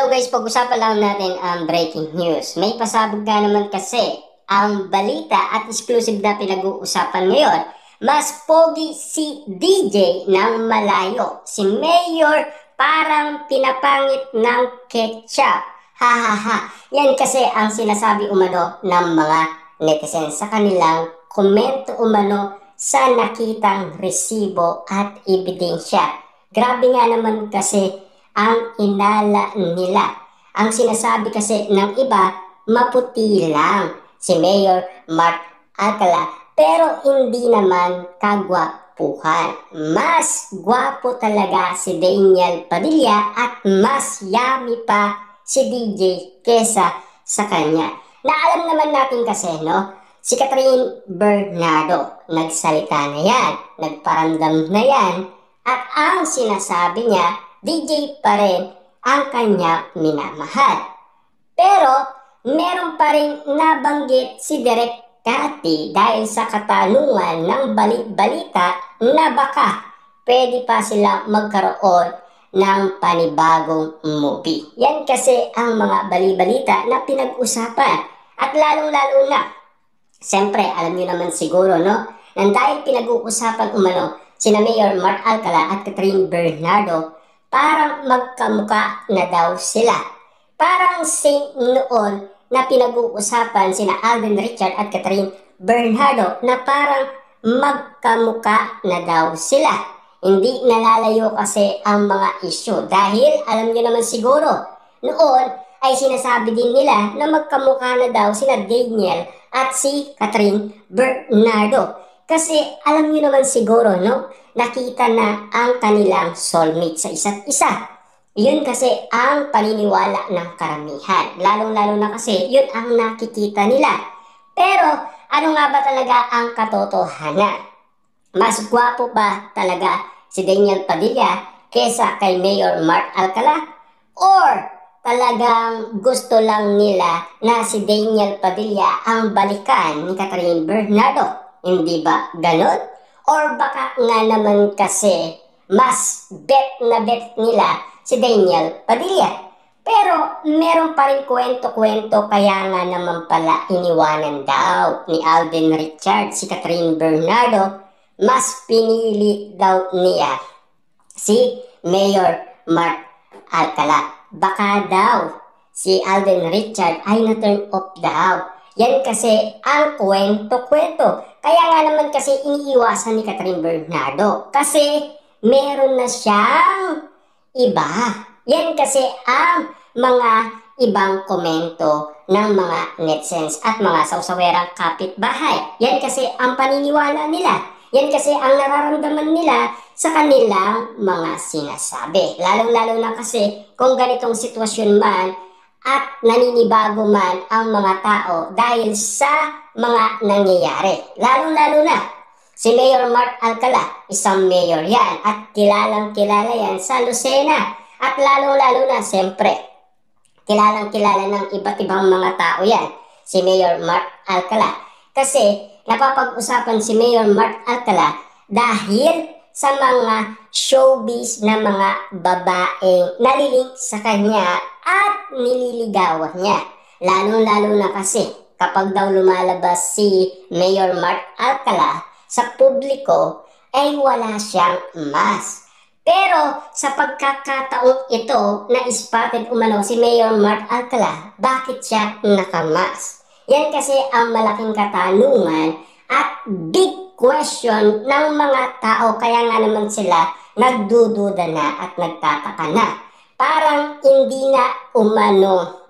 guys, pag-usapan lang natin ang breaking news. May pasabog na naman kasi ang balita at exclusive na pinag-uusapan ngayon. Mas pogi si DJ ng malayo. Si Mayor parang pinapangit ng ketchup. Ha ha ha. Yan kasi ang sinasabi umano ng mga netizens sa kanilang komento umano sa nakitang resibo at ebidensya. Grabe nga naman kasi ang inala nila. Ang sinasabi kasi ng iba, maputi lang si Mayor Mark Alcala, pero hindi naman kagwapuhan. Mas gwapo talaga si Daniel Padilla at mas yummy pa si DJ kesa sa kanya. Naalam naman natin kasi, no? Si Catherine Bernardo, nagsalita na yan, nagparamdam na yan, at ang sinasabi niya, DJ pa rin ang kanya minamahal. Pero meron pa rin nabanggit si Direk Cathy dahil sa katanungan ng balita na baka pwede pa sila magkaroon ng panibagong movie. Yan kasi ang mga balita na pinag-usapan. At lalong-lalo na, siyempre alam niyo naman siguro, no? Nang dahil pinag-uusapan umano sina Mayor Mark Alcala at Catherine Bernardo, parang magkamuka na daw sila. Parang same noon na pinag-uusapan sina Alden Richard at Catherine Bernardo na parang magkamuka na daw sila. Hindi nalalayo kasi ang mga isyu dahil alam niyo naman siguro, noon ay sinasabi din nila na magkamuka na daw sina Daniel at si Catherine Bernardo. Kasi alam niyo naman siguro, no? Nakita na ang kanilang soulmate sa isa't isa. Yun kasi ang paniniwala ng karamihan. Lalong-lalo na kasi yun ang nakikita nila. Pero ano nga ba talaga ang katotohanan? Mas gwapo ba talaga si Daniel Padilla kesa kay Mayor Mark Alcala? Or talagang gusto lang nila na si Daniel Padilla ang balikan ni Catherine Bernardo? Hindi ba ganon? Or baka nga naman kasi mas bet na bet nila si Daniel Padilla. Pero meron pa rin kwento-kwento kaya nga naman pala iniwanan daw ni Alden Richard si Catherine Bernardo. Mas pinili daw niya si Mayor Mark Alcala. Baka daw si Alden Richard ay na-turn off daw. Yan kasi ang kwento-kwento. Kaya nga naman kasi iniiwasan ni Catherine Bernardo. Kasi meron na siyang iba. Yan kasi ang mga ibang komento ng mga netizens at mga sausawerang kapitbahay. Yan kasi ang paniniwala nila. Yan kasi ang nararamdaman nila sa kanilang mga sinasabi. Lalong-lalo na kasi kung ganitong sitwasyon man at naninibago man ang mga tao dahil sa mga nangyayari. Lalong-lalo na si Mayor Mark Alcala, isang mayor yan at kilalang-kilala yan sa Lucena. At lalong-lalo na, siyempre, kilalang-kilala ng iba't ibang mga tao yan, si Mayor Mark Alcala. Kasi napapag-usapan si Mayor Mark Alcala dahil sa mga showbiz na mga babaeng nalilink sa kanya at nililigawan niya. Lalong-lalo na kasi kapag daw lumalabas si Mayor Mark Alcala sa publiko ay wala siyang mask. Pero sa pagkakataong ito na spotted umano si Mayor Mark Alcala, bakit siya nakamas? Yan kasi ang malaking katanungan at big question ng mga tao, kaya nga naman sila nagdududa na at nagtataka na. Parang hindi na umano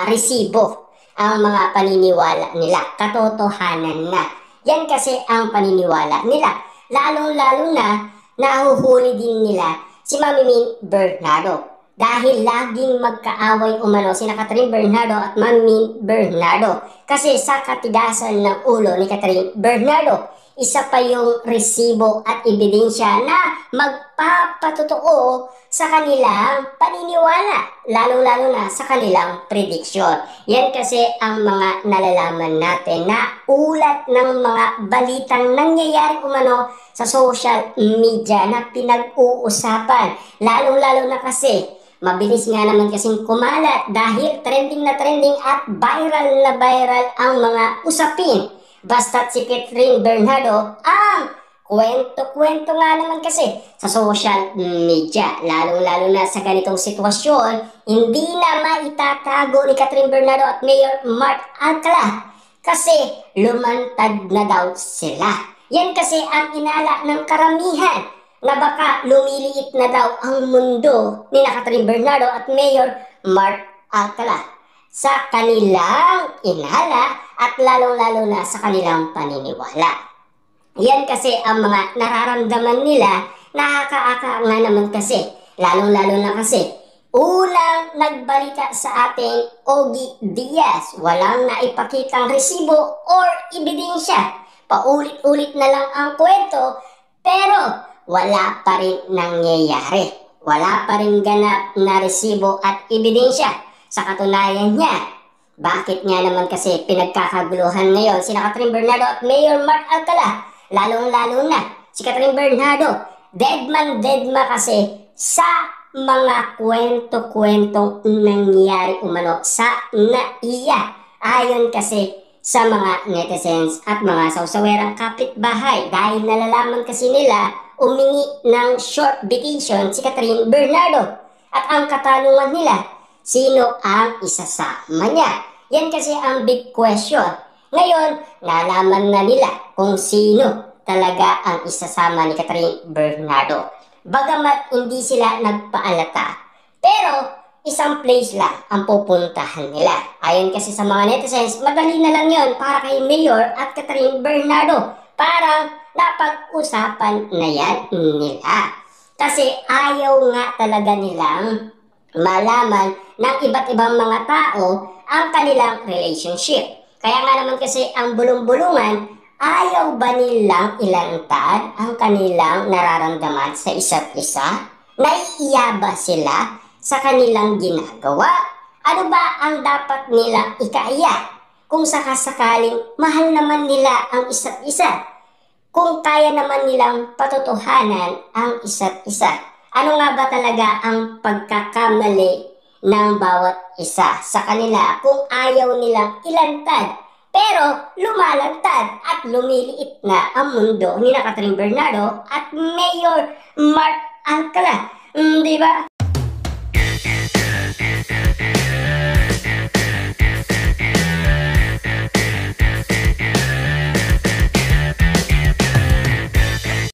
resibo ang mga paniniwala nila, katotohanan na. Yan kasi ang paniniwala nila. Lalong-lalo na nahuhuli din nila si Mami Min Bernardo. Dahil laging magkaaway umano sina Catherine Bernardo at Mami Min Bernardo. Kasi sa katigasan ng ulo ni Catherine Bernardo, isa pa yung resibo at ebidensya na magpapatotoo sa kanilang paniniwala, lalo-lalo na sa kanilang prediksyon. Yan kasi ang mga nalalaman natin na ulat ng mga balitang nangyayari umano sa social media na pinag-uusapan, lalo-lalo na kasi Mabilis nga naman kasing kumalat dahil trending na trending at viral na viral ang mga usapin. Basta't si Catherine Bernardo ang kwento-kwento nga naman kasi sa social media. Lalong-lalo na sa ganitong sitwasyon, hindi na maitatago ni Catherine Bernardo at Mayor Mark Alcala kasi lumantad na daw sila. Yan kasi ang inala ng karamihan na baka lumiliit na daw ang mundo ni Catherine Bernardo at Mayor Mark Alcala sa kanilang inala at lalong-lalo na sa kanilang paniniwala. Yan kasi ang mga nararamdaman nila, nakakaaka nga naman kasi, lalong-lalo na kasi, unang nagbalita sa ating Ogie Diaz, walang naipakitang resibo or ebidensya. Paulit-ulit na lang ang kwento, pero wala pa rin nangyayari. Wala pa rin ganap na resibo at ebidensya. Sa katunayan niya, bakit nga naman kasi pinagkakaguluhan ngayon si Catherine Bernardo at Mayor Mark Alcala? Lalong-lalo na si Catherine Bernardo, deadma kasi sa mga kwento-kwentong nangyari umano sa NAIA. Ayon kasi sa mga netizens at mga sausawerang kapitbahay dahil nalalaman kasi nila umingi ng short vacation si Catherine Bernardo. At ang katanungan nila, sino ang isasama niya? Yan kasi ang big question. Ngayon, nalaman na nila kung sino talaga ang isasama ni Catherine Bernardo. Bagamat hindi sila nagpaalata, pero isang place lang ang pupuntahan nila. Ayon kasi sa mga netizens, madali na lang yon para kay Mayor at Catherine Bernardo. Parang napag-usapan na yan nila. Kasi ayaw nga talaga nilang malaman ng iba't ibang mga tao ang kanilang relationship. Kaya nga naman kasi ang bulong-bulungan, ayaw ba nilang ilantad ang kanilang nararamdaman sa isa't isa? Naiiya ba sila sa kanilang ginagawa? Ano ba ang dapat nilang ikaiya? Kung sakasakaling mahal naman nila ang isa't isa. Kung kaya naman nilang patotohanan ang isa't isa. Ano nga ba talaga ang pagkakamali ng bawat isa sa kanila kung ayaw nilang ilantad? Pero lumalantad at lumiliit na ang mundo ni Catherine Bernardo at Mayor Mark Alcala. Diba?